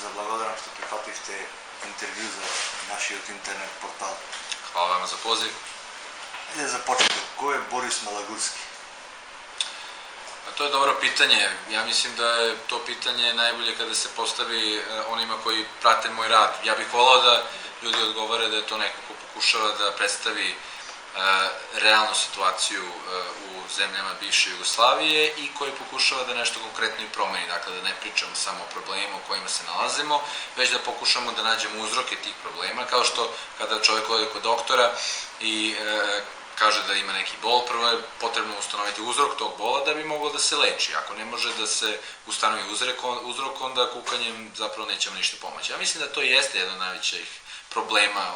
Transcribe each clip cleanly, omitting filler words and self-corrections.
zablagodaram što prihvatiste intervju za našиот интернет портал. Hvala vam za poziv. Ajde za početak, ko je Boris Malagurski? To je dobro pitanje. Ja mislim da je to pitanje najbolje kada se postavi onima koji prate moj rad. Ja bih volao da ljudi odgovore da je to neko ko pokušava da predstavi realnu situaciju u zemljama bivše Jugoslavije i koji pokušava da nešto konkretno i promeni. Dakle, da ne pričamo samo o problemima u kojima se nalazimo, već da pokušamo da nađemo uzroke tih problema, kao što kada čovjek ode kod doktora i kaže da ima neki bol, prvo je potrebno ustanoviti uzrok tog bola da bi moglo da se leči. Ako ne može da se ustanovi uzrok, onda kukanjem zapravo nećemo ništa pomoći. Ja mislim da to jeste jedan od najvećih problema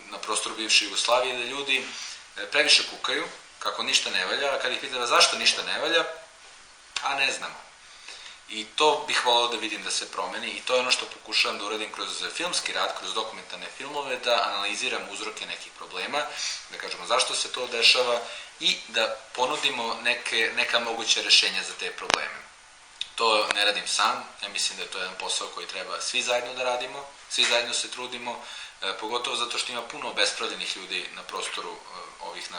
na prostoru bivše Jugoslavije, da ljudi previše kukaju, kako ništa ne valja, a kad ih pitava zašto ništa ne valja, a ne znamo. I to bih volao da vidim da se promeni i to je ono što pokušavam da uradim kroz filmski rad, kroz dokumentarne filmove, da analiziram uzroke nekih problema, da kažemo zašto se to dešava i da ponudimo neka moguća rešenja za te probleme. To ne radim sam, ja mislim da je to jedan posao koji treba svi zajedno da radimo, svi zajedno se trudimo, pogotovo zato što ima puno obespravljenih ljudi na prostoru ovih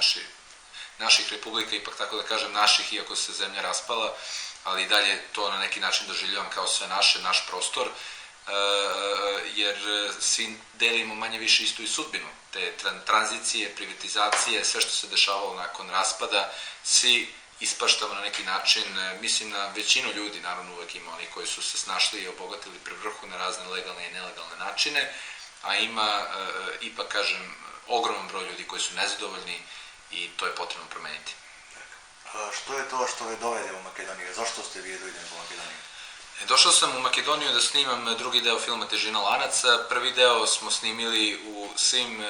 naših republika, ipak tako da kažem naših, iako se zemlja raspala, ali i dalje to na neki način doživljavam kao sve naš prostor, jer svi delimo manje više istu i sudbinu. Te tranzicije, privatizacije, sve što se dešavalo nakon raspada, svi ispaštamo na neki način, mislim na većinu ljudi, naravno uvek ima oni koji su se snašli i obogatili pri vrhu na razne legalne i nelegalne načine, a ima, ipak kažem, ogroman broj ljudi koji su nezadovoljni i to je potrebno promeniti. Što je to što je dovede u Makedoniju? Zašto ste vi dovedeni u Makedoniju? Došao sam u Makedoniju da snimam drugi deo filma Težina lanaca. Prvi deo smo snimili u svim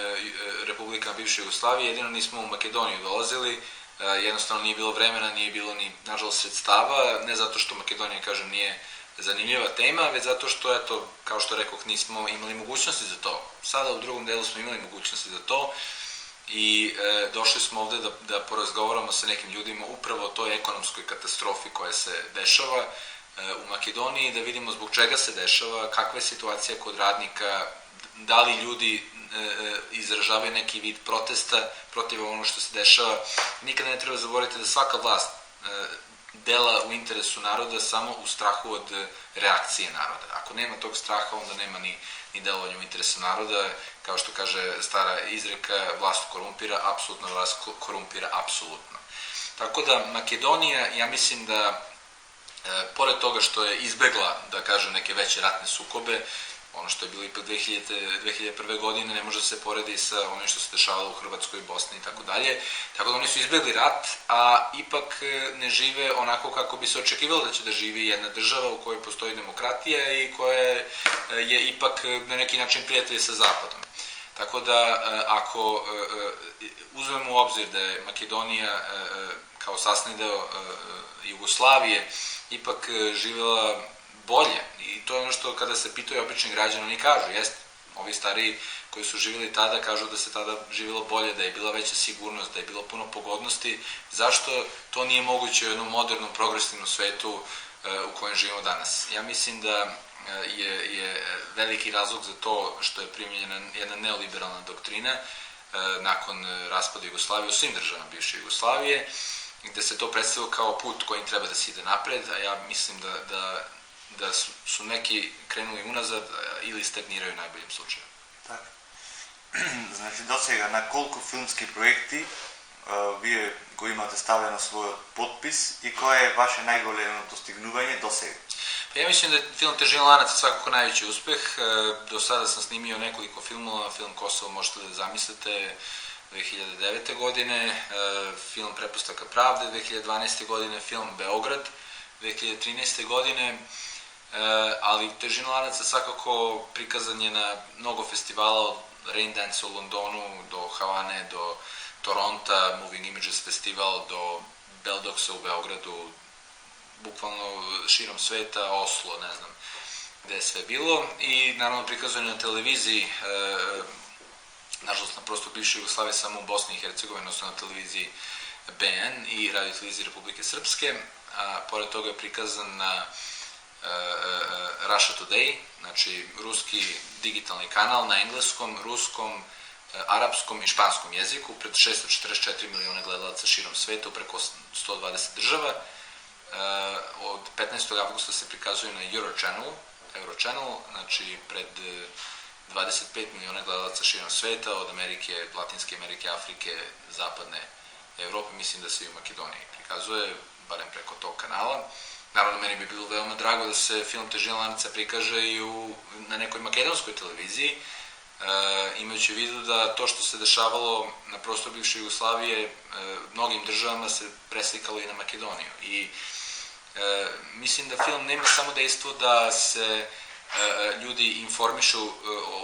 republikama bivše Jugoslavije, jedino nismo u Makedoniju dolazili, jednostavno nije bilo vremena, nije bilo ni, nažalost, sredstava, ne zato što Makedonija, kažem, nije zanimljiva tema, već zato što, eto, kao što rekoh, nismo imali mogućnosti za to. Sada u drugom delu smo imali mogućnosti za to i došli smo ovde da porazgovaramo sa nekim ljudima upravo o toj ekonomskoj katastrofi koja se dešava u Makedoniji, da vidimo zbog čega se dešava, kakva je situacija kod radnika, da li ljudi izražavaju neki vid protesta protiv ono što se dešava. Nikada ne treba zaboraviti da svaka vlast dela u interesu naroda samo u strahu od reakcije naroda. Ako nema tog straha, onda nema ni delovanje u interesu naroda. Kao što kaže stara izreka, vlast korumpira, apsolutna vlast korumpira apsolutno. Tako da Makedonija, ja mislim da, pored toga što je izbegla, da kažem, neke veće ratne sukobe, ono što je bilo ipak 2001. godine ne može da se poredi sa onim što se dešavalo u Hrvatskoj, Bosni i tako dalje. Tako da oni su izbegli rat, a ipak ne žive onako kako bi se očekivalo da će da živi jedna država u kojoj postoji demokratija i koja je ipak na neki način prijatelj sa Zapadom. Tako da ako uzmemo u obzir da je Makedonija kao sastavni deo Jugoslavije ipak živjela bolje, i to je ono što kada se pitaju obični građani, oni kažu, jeste, ovi stariji koji su živjeli tada kažu da se tada živjelo bolje, da je bila veća sigurnost, da je bilo puno pogodnosti. Zašto to nije moguće u jednom modernom, progresivnom svetu u kojem živimo danas? Ja mislim da je veliki razlog za to što je primjenjena jedna neoliberalna doktrina nakon raspada Jugoslavije u svim državama bivše Jugoslavije, gde se to predstavilo kao put kojim treba da se ide napred, a ja mislim da su neki krenuli unazad ili stagniraju u najboljem slučaju. Tako. Znači, do сега, na koliko filmski projekti вие го имате ставено својот подпис и кое е ваше најголемо достигнување до сега? Ja mislim da je film Težina lanaca svakako najveći uspeh. Do sada sam snimio nekoliko filmova, film Kosovo možete da zamislite 2009. godine, film Pretpostavka pravde 2012. godine, film Beograd 2013. godine, ali Težina lanaca svakako prikazan je na mnogo festivala, od Raindance u Londonu do Havane, do Toronta, Moving Images festival, do Beldoksa u Beogradu, bukvalno širom sveta, Oslo, ne znam gde je sve bilo, i naravno prikazuje na televiziji, nažalost na prostoru bivše Jugoslavije samo u Bosni i Hercegovini, odnosno na televiziji BN i radio televiziji Republike Srpske, a pored toga je prikazan na Russia Today, znači ruski digitalni kanal na engleskom, ruskom, arapskom i španskom jeziku, pred 644 miliona gledalaca širom sveta, preko 120 država. Od 15. avgusta se prikazuje na Eurochannel, znači pred 25 miliona gledalaca širom sveta, od Amerike, Latinske Amerike, Afrike, Zapadne Evrope, mislim da se i u Makedoniji prikazuje, barem preko tog kanala. Naravno, meni bi bilo veoma drago da se film Težina lanaca prikaže i na nekoj makedonskoj televiziji, imajući u vidu da to što se dešavalo na prostoru bivše Jugoslavije mnogim državama se preslikalo i na Makedoniju. I mislim da film nema samo dejstvo da se ljudi informišu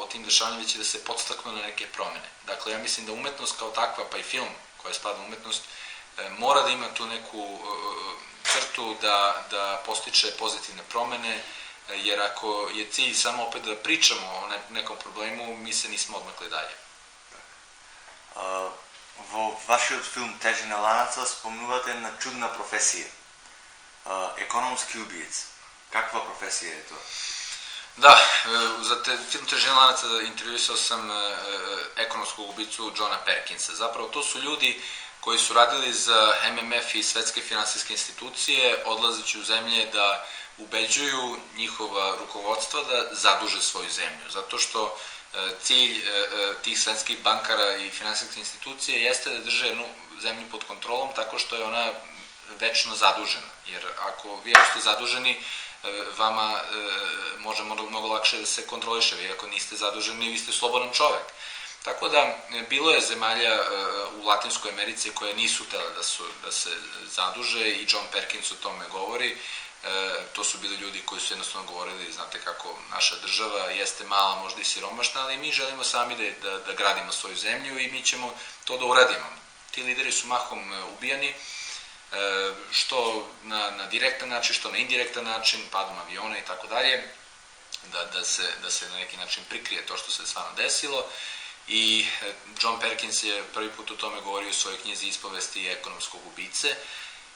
o tim dešavanjima, već i da se podstaknu na neke promene. Dakle, ja mislim da umetnost kao takva, pa i film koja spada u umetnost, mora da ima tu neku crtu da postiče pozitivne promene, jer ako je cilj samo opet da pričamo o nekom problemu, mi se nismo odmakli dalje. Во вашиот филм Тежина ланаца спомнувате на чудна професија. Економски убиец. Каква професија е тоа? Da, za film Težina lanaca intervjuisao sam ekonomskog ubicu Johna Perkinsa. Zapravo to su ljudi koji su radili za MMF i svetske finansijske institucije, odlazeći u zemlje da ubeđuju njihova rukovodstva da zaduže svoju zemlju. Zato što cilj tih svetskih bankara i finansijskih institucija jeste da drže jednu zemlju pod kontrolom tako što je ona večno zadužena. Jer ako vi ste zaduženi, vama može mnogo lakše da se kontroliše. Vi ako niste zaduženi, vi ste slobodan čovek. Tako da, bilo je zemalja u Latinskoj Americi koje nisu htjele da se zaduže i John Perkins o tome govori. To su bili ljudi koji su jednostavno govorili, znate kako naša država jeste mala, možda i siromašna, ali mi želimo sami da gradimo svoju zemlju i mi ćemo to da uradimo. Ti lideri su mahom ubijani, što na direktan način, što na indirektan način, padom aviona i tako dalje, da se na neki način prikrije to što se stvarno desilo. I John Perkins je prvi put o tome govorio u svojoj knjizi Ispovesti ekonomskog ubice.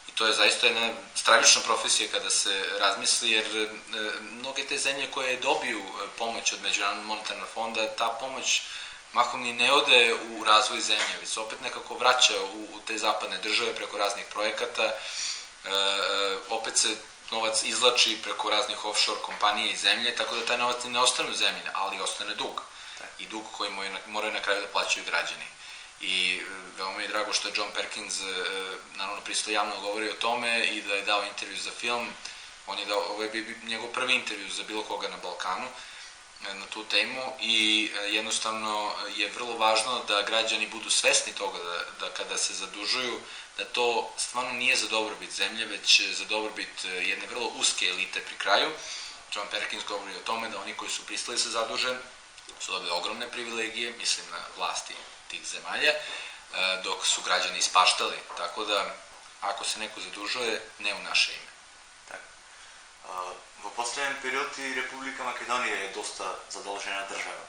I to je zaista jedna stravična profesija kada se razmisli, jer mnoge te zemlje koje dobiju pomoć od Međunarodnog monetarnog fonda, ta pomoć mahom ni ne ode u razvoj zemlje, već se opet nekako vraća u te zapadne države preko raznih projekata, opet se novac izvlači preko raznih offshore kompanije i zemlje, tako da taj novac ne ostane u zemlji, ali ostane dug. I dug koji moraju na kraju da plaćaju građani. I veoma mi je drago što je John Perkins naravno pristo javno govori o tome i da je dao intervju za film. Ovo je njegov prvi intervju za bilo koga na Balkanu na tu temu i jednostavno je vrlo važno da građani budu svesni toga da kada se zadužuju, da to stvarno nije za dobrobit zemlje, već za dobrobit jedne vrlo uske elite pri kraju. John Perkins govori o tome da oni koji su pristali se zaduže su dobili ogromne privilegije, mislim na vlasti tih zemalja, dok su građani ispaštali. Tako da, ako se neko zadužuje, ne u naše ime. Во последен период и Република Македонија е доста задолжена држава.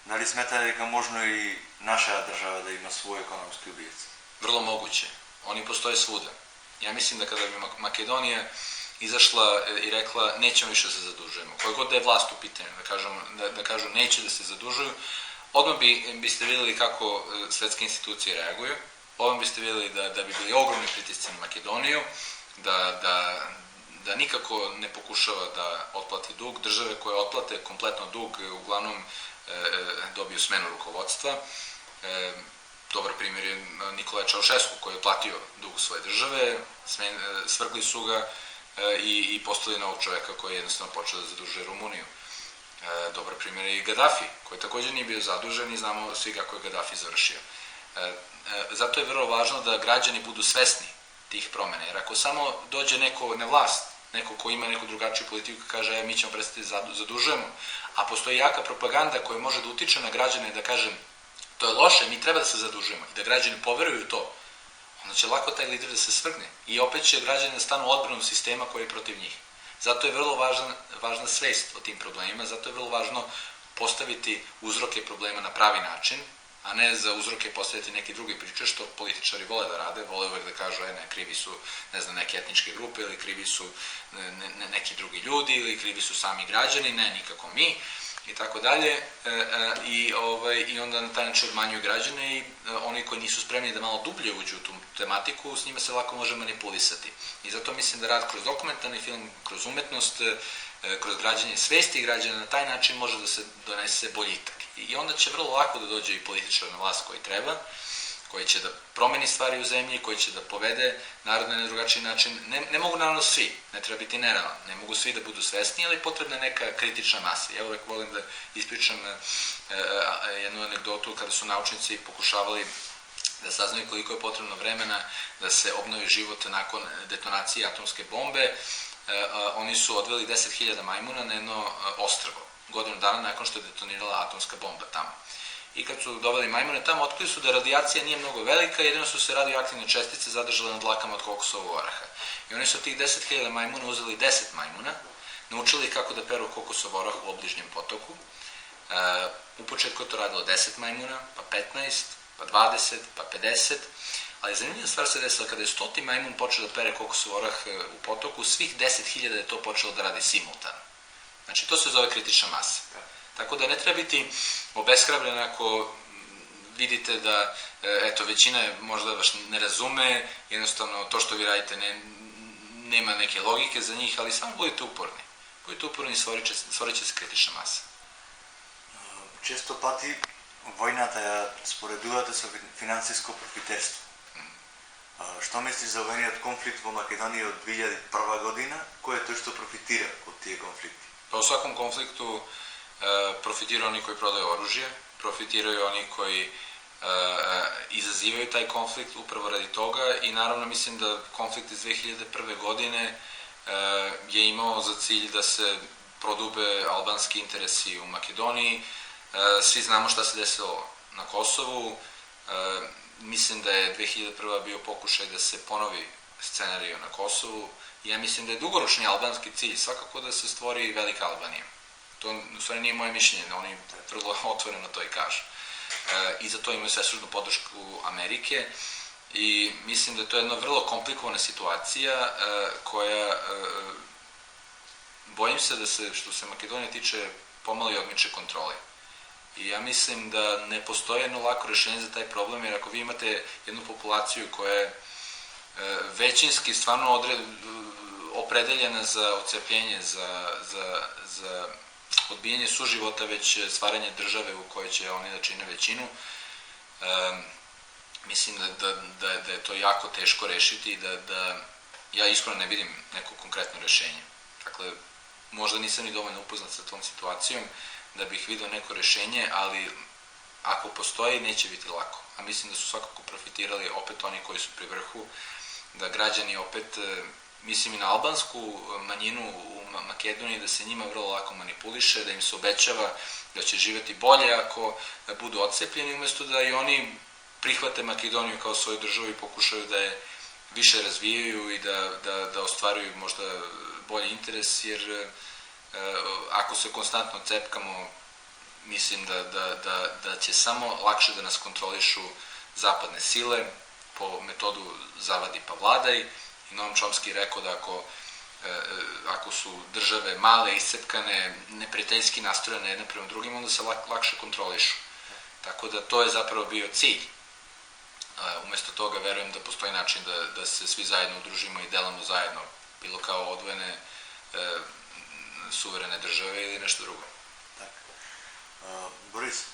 Нали сметате дека можно и наша држава да има свој економски убиец? Vrlo moguće. Oni postoje svuda. Ja mislim da kada bi Makedonija izašla i rekla nećemo više se zadužujemo, koje god da je vlast u pitanju, da kažu neće da se zadužuju, odmah biste vidjeli kako svetske institucije reaguju, odmah biste vidjeli da bi bili ogromni pritisci na Makedoniju, da nikako ne pokušava da otplati dug. Države koje otplate kompletno dug uglavnom dobiju smenu rukovodstva. Dobar primjer je Nikolaj Čaušesku koji je platio dug svoje države, svrgli su ga i postavili novog čoveka koji je jednostavno počeo da zadužuje Rumuniju. Dobar primjer je i Gaddafi, koji također nije bio zadužen i znamo svi kako je Gaddafi završio. Zato je vrlo važno da građani budu svesni tih promjena, jer ako samo dođe neko na vlast, neko ko ima neku drugačiju politiku i kaže mi ćemo prestati zadužujemo, a postoji jaka propaganda koja može da utiče na građane da kaže to je loše, mi treba da se zadužujemo i da građani poveruju u to, onda će lako taj lider da se svrgne i opet će građani da stanu u odbranu sistema koji je protiv njih. Zato je vrlo važna svest o tim problemima, zato je vrlo važno postaviti uzroke problema na pravi način, a ne za uzroke postaviti neki drugi priče, što političari vole da rade, vole uvek da kažu, ne, krivi su, ne znam, neke etničke grupe, ili krivi su neki drugi ljudi, ili krivi su sami građani, ne, nikako mi, i tako dalje, i onda na taj način odmanjuju građane i oni koji nisu spremni da malo dublje uđu u tu tematiku, s njima se lako može manipulisati. I zato mislim da rad kroz dokumentarni film, kroz umetnost, kroz građenje svesti građana na taj način može da se donese boljitak. I onda će vrlo lako da dođe i političar na vlast koji treba, koji će da promeni stvari u zemlji, koji će da povede narod na drugačiji način. Ne mogu naravno svi, ne treba biti nerealan, ne mogu svi da budu svesni, ali potrebna je neka kritična masa. Ja uvek volim da ispričam jednu anegdotu kada su naučnici pokušavali da saznaju koliko je potrebno vremena da se obnovi život nakon detonacije atomske bombe. Oni su odveli 10.000 majmuna na jedno ostrvo, godinu dana nakon što je detonirala atomska bomba tamo. I kad su doveli majmune tamo, otkrili su da radijacija nije mnogo velika, jedino su se radioaktivne čestice zadržale na dlakama od kokosovog oraha. I oni su tih 10.000 majmuna uzeli 10 majmuna, naučili kako da peru kokosov orah u obližnjem potoku. U početku je to radilo 10 majmuna, pa 15, pa 20, pa 50, ali zanimljiva stvar se desila kada je 100. majmun počeo da pere kokosov orah u potoku, svih 10.000 je to počelo da radi simultano. Znači, to se zove kritična masa. Tako da ne treba biti obeshrabren ako vidite da, eto, većina možda vas ne razume, jednostavno to što vi radite nema neke logike za njih, ali samo budite uporni. Budite uporni i stvorit će se kritična masa. Često pati vojната ја споредувате со финансиско профитерство. Што мислиш за војниот конфликт во Македонија од 2001 година? Кој е тој што профитира од тие конфликти? Pa u svakom konfliktu profitiraju oni koji prodaju oružje, profitiraju oni koji izazivaju taj konflikt upravo radi toga i naravno mislim da konflikt iz 2001. godine je imao za cilj da se prodube albanski interesi u Makedoniji. Svi znamo šta se desilo na Kosovu. Mislim da je 2001. bio pokušaj da se ponovi scenariju na Kosovu. Ja mislim da je dugoročni albanski cilj svakako da se stvori velika Albanija. To u stvari nije moje mišljenje, oni vrlo otvoreno to i kažu. I za to imaju svesrdnu podršku Amerike i mislim da je to jedna vrlo komplikovana situacija koja, bojim se da se, što se Makedonije tiče, pomalo i odmiče kontrole. I ja mislim da ne postoji jedno lako rešenje za taj problem, jer ako vi imate jednu populaciju koja je većinski stvarno opredeljena za odcepljenje, za odbijanje suživota, već stvaranje države u kojoj će oni da čine većinu, mislim da je to jako teško rešiti i da ja iskreno ne vidim neko konkretno rešenje. Dakle, možda nisam ni dovoljno upoznat sa tom situacijom da bih vidio neko rešenje, ali ako postoji, neće biti lako. A mislim da su svakako profitirali opet oni koji su pri vrhu, da građani opet, mislim i na albansku manjinu u Makedoniji, da se njima vrlo lako manipuliše, da im se obećava da će živeti bolje ako budu odcepljeni, umesto da i oni prihvate Makedoniju kao svoju državu i pokušaju da je više razvijaju i da ostvaruju možda bolji interes, jer ako se konstantno cepkamo, mislim da će samo lakše da nas kontrolišu zapadne sile po metodu zavadi pa vladaj. I Noam Chomsky rekao da ako su države male, iscepkane, neprijateljski nastrojene jedne prema drugim, onda se lakše kontrolišu. Tako da to je zapravo bio cilj. Umesto toga verujem da postoji način da se svi zajedno udružimo i delamo zajedno, bilo kao odvojene suverene države ili nešto drugo. Борис,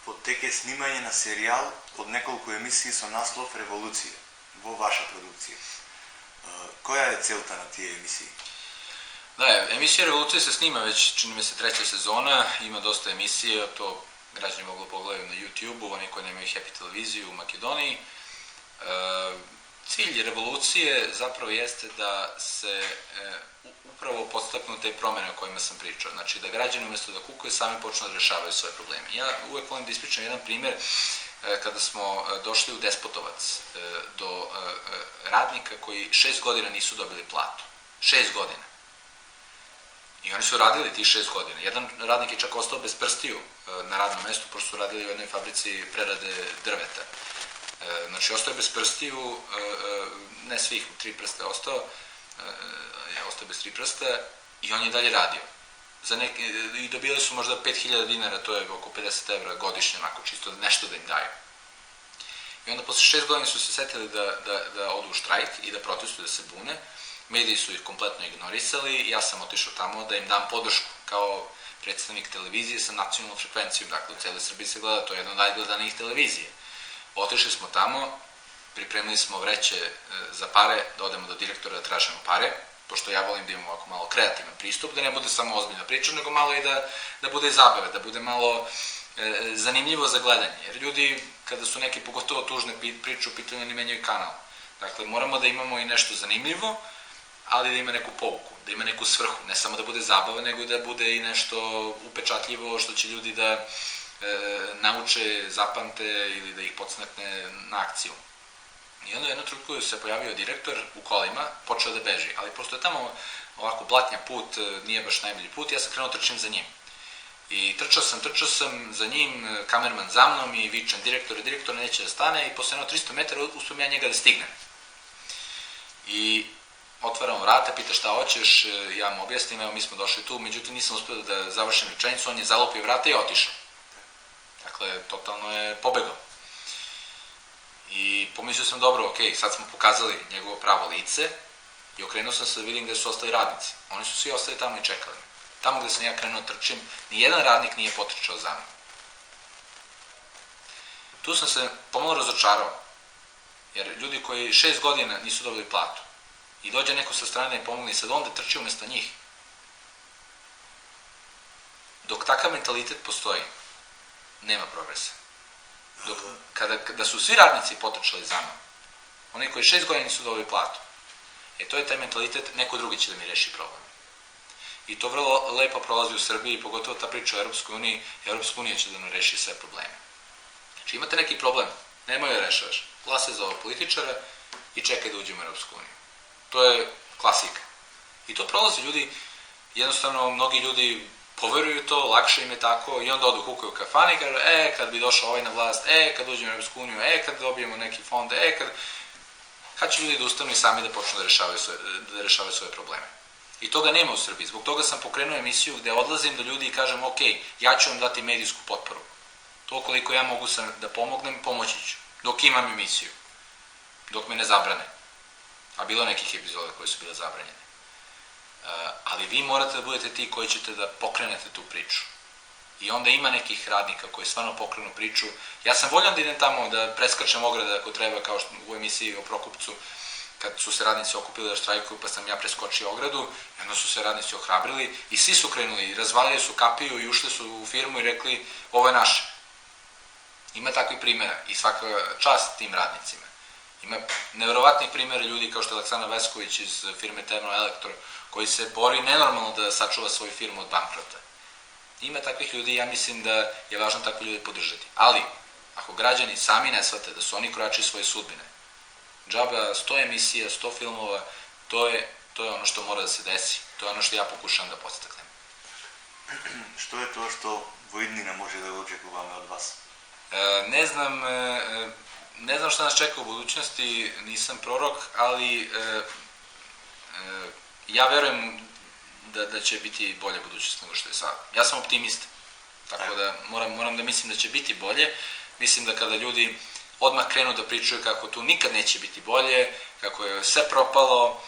потеке снимање на серијал од неколку емисии со наслов Револуција во ваша продукција. Која е целта на тие емисии? Da, emisija Revolucija se snima već, čini mi se, 3. sezona, ima dosta emisije, to građani mogu pogledati na YouTube-u, oni koji nemaju Happy televiziju u Makedoniji. Cilj Revolucije zapravo jeste da se upravo podstaknu te promene o kojima sam pričao. Znači da građani umjesto da kukaju sami počnu da rešavaju svoje probleme. Ja uvek volim da ispričam jedan primer kada smo došli u Despotovac do radnika koji 6 godina nisu dobili platu. 6 godina. I oni su radili tih 6 godina. Jedan radnik je čak ostao bez prstiju na radnom mestu, pošto su radili u jednoj fabrici prerade drveta. Znači, ostao je bez prstiju, ne svih, 3 prsta je ostao bez 3 prsta i on je dalje radio. I dobili su možda 5000 dinara, to je oko 50 evra godišnje, onako čisto nešto da im daju. I onda posle 6 godina su se setili da odu u štrajk i da protestuju, da se bune. Mediji su ih kompletno ignorisali i ja sam otišao tamo da im dam podršku kao predstavnik televizije sa nacionalnom frekvencijom. Dakle, u celoj Srbiji se gleda, to je jedna od najgledanijih televizije. Otišli smo tamo, pripremili smo vreće za pare, da odemo do direktora da tražimo pare, pošto ja volim da imamo ovako malo kreativan pristup, da ne bude samo ozbiljna priča, nego malo i da bude zabave, da bude malo zanimljivo za gledanje. Jer ljudi, kada su neki pogotovo tužne priče u pitanju, ne menjaju kanal. Dakle, moramo da imamo i nešto zanimljivo, ali da ima neku pouku, da ima neku svrhu, ne samo da bude zabava, nego da bude i nešto upečatljivo što će ljudi da nauče, zapamte ili da ih podstakne na akciju. I onda u jednu trenutku se pojavio direktor u kolima, počeo da beži, ali pošto je tamo ovako blatnja put, nije baš najbolji put, ja sam krenuo trčim za njim. I trčao sam za njim, kamerman za mnom i vičan direktor neće da stane i posle 300 metara uspijem ja njega da stignem. I otvaram vrata, pita šta hoćeš, ja mu objasnim, evo mi smo došli tu, međutim nisam uspio da završim rečenicu, on je zalupio vrata i otišao. Dakle, totalno je pobegao. I pomislio sam, dobro, ok, sad smo pokazali njegovo pravo lice i okrenuo sam se da vidim gde su ostali radnici. Oni su svi ostali tamo i čekali. Tamo gde sam ja krenuo trčim, nijedan radnik nije potrčao za mnom. Tu sam se pomalo razočarao, jer ljudi koji 6 godina nisu dobili platu i dođe neko sa strane i pomogne i sad onda trči umesto njih. Dok takav mentalitet postoji, nema progresa. Kada su svi radnici potrčali za mnom, oni koji 6 godina nisu dobili platu, to je taj mentalitet, neko drugi će da mi reši problem. I to vrlo lepo prolazi u Srbiji, pogotovo ta priča o Europskoj uniji, Europska unija će da nam reši sve probleme. Znači imate neki problem, nemoj da rešavaš, glasaj za ovog političara i čekaj da uđemo u Europsku uniju. To je klasika. I to prolazi ljudi, jednostavno mnogi ljudi poveruju to, lakše im je tako i onda odu kukaju u kafani i kažu, kad bi došao ovaj na vlast, kad uđemo u Europsku uniju, kad dobijemo neki fond, kad će ljudi da ustanu i sami da počnu da rešavaju svoje probleme. I toga nema u Srbiji. Zbog toga sam pokrenuo emisiju gde odlazim do ljudi i kažem, ok, ja ću vam dati medijsku potporu. To koliko ja mogu da pomognem, pomoći ću. Dok imam emisiju. Dok me ne zabrane. A bilo nekih epizoda koje su bile zabranjene. Ali vi morate da budete ti koji ćete da pokrenete tu priču. I onda ima nekih radnika koji stvarno pokrenu priču. Ja sam voljan da idem tamo, da preskačem ograde ako treba, kao što u emisiji o Prokupcu, kad su se radnici okupili da štrajkuju, pa sam ja preskočio ogradu, i onda su se radnici ohrabrili i svi su krenuli, razvalili su kapiju i ušli su u firmu i rekli, ovo je naše. Ima takvih primjera i svaka čast tim radnicima. Ima nevjerovatnih primjera ljudi kao što je Aleksandar Vesković iz firme Termo Elektro, koji se bori nenormalno da sačuva svoju firmu od bankrota. Ima takvih ljudi i ja mislim da je važno takve ljude podržati. Ali, ako građani sami ne shvate da su oni krojači svoje sudbine, džaba 100 emisija, 100 filmova, to je ono što mora da se desi. To je ono što ja pokušavam da podstaknem. Što je to što Vojvodina može da očekujemo od vas? Ne znam šta nas čeka u budućnosti, nisam prorok, ali ja verujem da će biti bolja budućnost nego što je sad. Ja sam optimista, tako da moram da mislim da će biti bolje. Mislim da kada ljudi odmah krenu da pričaju kako tu nikad neće biti bolje, kako je sve propalo,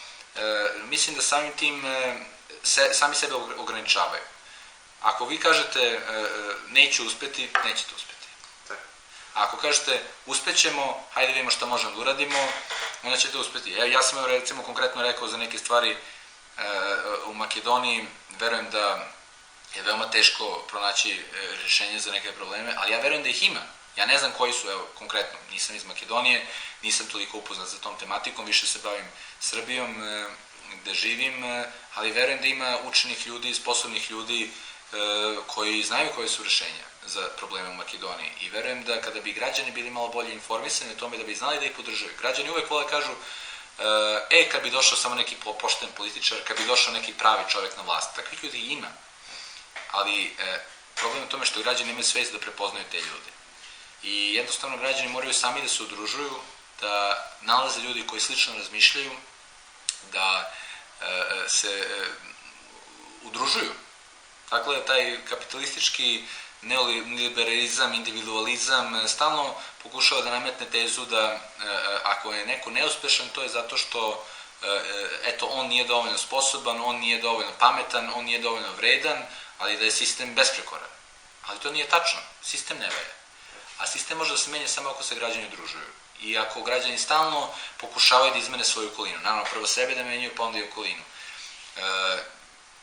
mislim da samim tim sami sebe ograničavaju. Ako vi kažete neću uspeti, nećete uspeti. Ako kažete uspećemo, hajde vidimo šta možemo da uradimo, onda ćete uspeti. Ja sam recimo konkretno rekao za neke stvari u Makedoniji, verujem da je veoma teško pronaći rešenje za neke probleme, ali ja verujem da ih ima. Ja ne znam koji su, evo, konkretno, nisam iz Makedonije, nisam toliko upoznat za tom tematikom, više se bavim Srbijom, gde živim, ali verujem da ima učenih ljudi, sposobnih ljudi koji znaju koje su rešenja za probleme u Makedoniji. I verujem da kada bi građani bili malo bolje informisani o tome, da bi znali da ih podržaju. Građani uvek vole kažu, kad bi došao samo neki pošten političar, kad bi došao neki pravi čovjek na vlast. Takvih ljudi ima. Ali problem je u tome što građani imaju svest da prepoznaju te ljude. I jednostavno građani moraju sami da se udružuju, da nalaze ljudi koji slično razmišljaju, da se udružuju. Dakle, taj kapitalistički neoliberalizam, individualizam stalno pokušava da nametne tezu da ako je neko neuspešan, to je zato što eto, on nije dovoljno sposoban, on nije dovoljno pametan, on nije dovoljno vredan, ali da je sistem besprekoran. Ali to nije tačno. Sistem ne valja. A sistem može da se menja samo ako se građani udružuju. I ako građani stalno pokušavaju da izmene svoju okolinu. Naravno, prvo sebe da menjaju, pa onda i okolinu.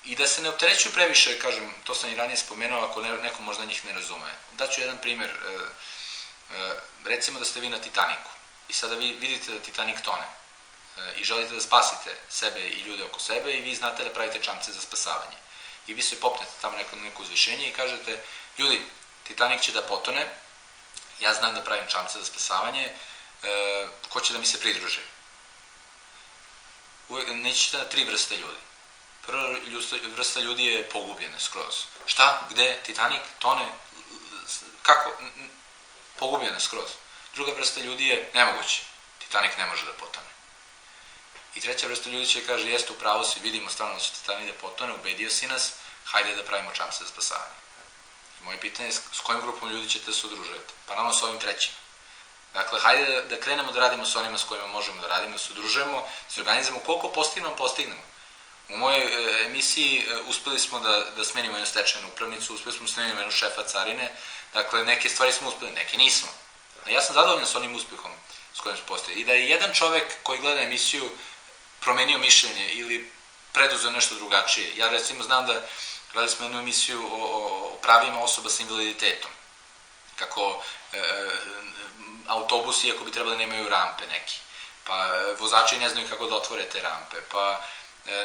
I da se ne opterećuju previše, kažem, to sam i ranije spomenuo, ako neko možda njih ne razume. Daću jedan primjer. Recimo da ste vi na Titaniku i sada vi vidite da Titanik tone i želite da spasite sebe i ljude oko sebe i vi znate da pravite čamce za spasavanje. I vi se popnete tamo neko uzvišenje i kažete, ljudi, Titanik će da potone, ja znam da pravim čamce za spasavanje, ko će da mi se pridruži? Nećete na 3 vrste ljudi. Prva vrsta ljudi je pogubljena skroz. Šta? Gde? Titanik? Tone? Kako? Pogubljena skroz. Druga vrsta ljudi je nemoguće. Titanik ne može da potone. I treća vrsta ljudi će kaže, jeste, upravo si, vidimo stvarno da će Titanik da potone, ubedio si nas, hajde da pravimo čamce za spasavanje. I moje pitanje je s kojim grupom ljudi ćete se udružiti? Pa naravno s ovim trećim. Dakle, hajde da krenemo da radimo s onima s kojima možemo da radimo, da se udružujemo, da se organizujemo, koliko postignemo. U mojoj emisiji uspeli smo da smenimo jednu stečajnu upravnicu, uspeli smo da smenimo jednu šefa carine, dakle, neke stvari smo uspeli, neke nismo. A ja sam zadovoljan s onim uspehom s kojim smo postavili. I da je jedan čovek koji gleda emisiju promenio mišljenje ili preduzeo nešto drugačije. Ja recimo znam da gledali smo jednu emisiju o pravima osoba sa invaliditetom. Kako autobusi, ako bi trebali, nemaju rampe neki. Pa vozači ne znaju kako da otvore te rampe. Pa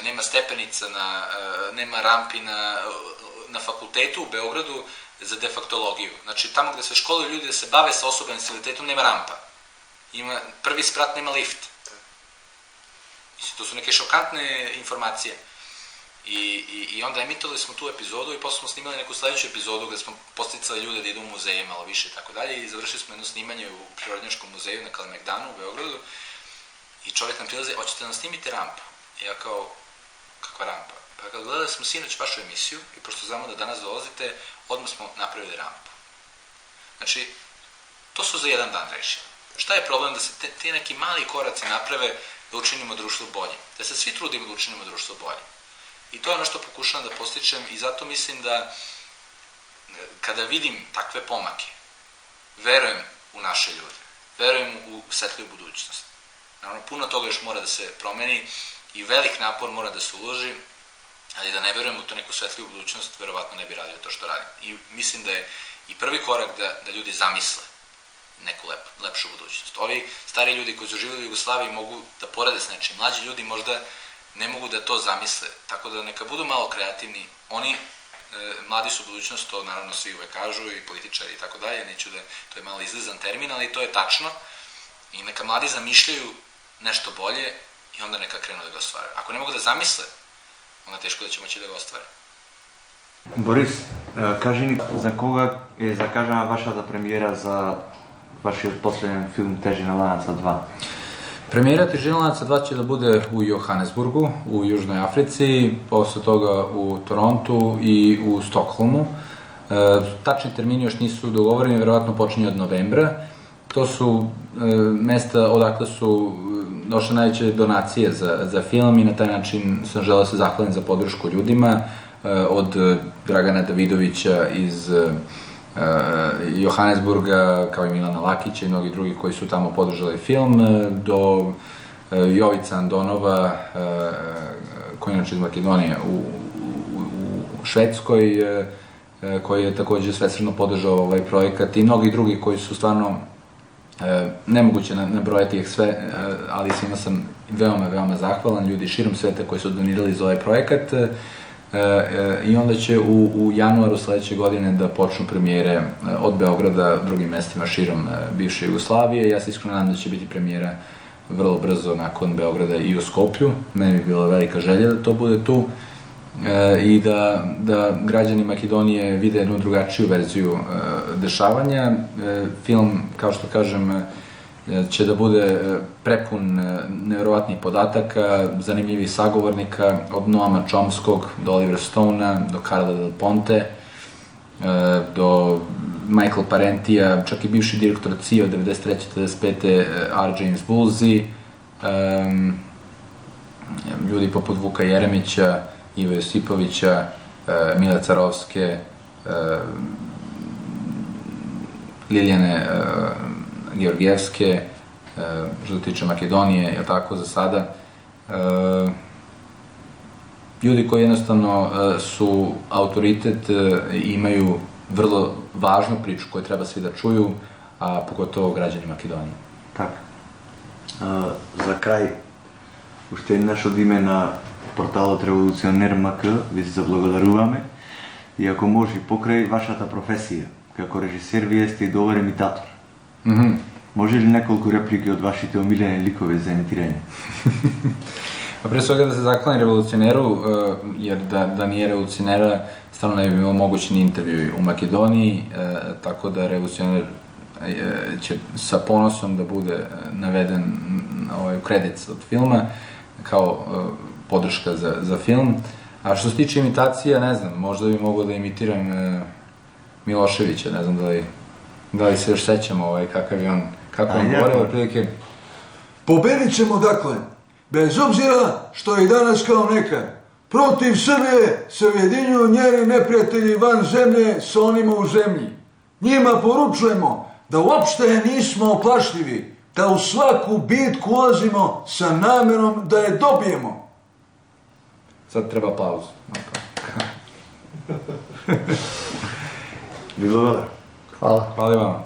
nema stepenica, nema rampi na fakultetu u Beogradu za defaktologiju. Znači, tamo gde se školuju ljudi da se bave sa osobama s invaliditetom, nema rampa. Prvi sprat nema lift. To su neke šokantne informacije. I onda emitovali smo tu epizodu i posle smo snimali neku sledeću epizodu gde smo posticali ljude da idu u muzeje malo više i tako dalje i završili smo jedno snimanje u Prirodnjačkom muzeju na Kalemegdanu u Beogradu i čovjek nam prilaze, hoćete da nam snimite rampu? I ja kao, kakva rampa? Pa kad gledali smo sinoć vašu emisiju i pošto znamo da danas dolazite, odmah smo napravili rampu. Znači, to su za jedan dan rešili. Šta je problem da se ti neki mali koraci naprave da učinimo društvo bolje? Da se svi trudimo da učinimo društvo bolje. I to je ono što pokušavam da postičem i zato mislim da kada vidim takve pomake, verujem u naše ljude, verujem u svetliju budućnost. Naravno, puno toga još mora da se promeni i velik napor mora da se uloži, ali da ne verujem u to neku svetliju budućnost, verovatno ne bi radio to što radim. I mislim da je i prvi korak da ljudi zamisle neku lepšu budućnost. Ovi stari ljudi koji su živjeli u Jugoslaviji mogu da porade s nečim. Mlađi ljudi možda ne mogu da to zamisle. Tako da neka budu malo kreativni. Oni, mladi su budućnost, to naravno svi uvek kažu i političari i tako dalje. Neću da, to je malo izlizan termin, ali to je tačno. I neka mladi zamišljaju nešto bolje i onda neka krenu da ga ostvare. Ako ne mogu da zamisle, onda teško da će moći da ga ostvare. Boris, kaži mi za koga je zakazana vaša premijera za vaš posljednji film Težina lanaca 2? Premijera Težina lanaca 2 će da bude u Johannesburgu, u Južnoj Africi, posle toga u Torontu i u Stokholmu. Tačni termini još nisu dogovoreni, verovatno počinje od novembra. To su mesta odakle su došle najveće donacije za film i na taj način sam želeo se zahvalim za podršku ljudima, od Dragana Davidovića iz Johannesburga, kao i Milana Lakića i mnogi drugi koji su tamo podržali film, do Jovica Andonova, koji je inače iz Makedonije u Švedskoj, koji je takođe svesrdno podržao ovaj projekat i mnogi drugi koji su stvarno nemoguće nabrojati ih sve, ali svima sam veoma zahvalan, ljudi širom sveta koji su donirali za ovaj projekat. I onda će u januaru sledeće godine da počnu premijere od Beograda drugim mestima širom bivše Jugoslavije. Ja se iskreno nadam da će biti premijera vrlo brzo nakon Beograda i u Skoplju. Meni bi bila velika želja da to bude tu i da građani Makedonije vide jednu drugačiju verziju dešavanja. Film, kao što kažem, će da bude prepun nevjerovatnih podataka, zanimljivih sagovornika, od Noama Chomskog do Olivera Stonea, do Carla Del Ponte, do Michael Parentija, čak i bivši direktor CIA 93-95. R. James Woolsey, ljudi poput Vuka Jeremića, Iva Josipovića, Mile Carovske, Liljane Georgijevske, što se tiče Makedonije, je tako za sada. Ljudi koji jednostavno su autoritet i imaju vrlo važnu priču koju treba svi da čuju, a pogotovo građani Makedonije. Така. За крај, уште еднаш од име на порталот Револуционер МК ви се заблагодаруваме и ако може покрај вашата професија, како режисер вие сте и добар имитатор. Може ли неколку реплики од вашите омилени ликови за емитирање? Pa pre svega da se zakloni Revolucioneru, jer da nije Revolucionera, stvarno ne bi bilo moguće ni intervju u Makedoniji, tako da Revolucioner će sa ponosom da bude naveden u credits od filma, kao podrška za film. A što se tiče imitacija, ne znam, možda bi mogao da imitiram Miloševića, ne znam da li se još sećamo kakav je on, kako on govorio, otprilike. Pobedit ćemo dakle, bez obzira što je i danas kao nekad. Protiv Srbije se ujedinjuju njeni neprijatelji van zemlje sa onima u zemlji. Njima poručujemo da uopšte nismo oplašljivi, da u svaku bitku ulazimo sa namerom da je dobijemo. Sad treba pauzu. Ви благодарам. Hvala i vama.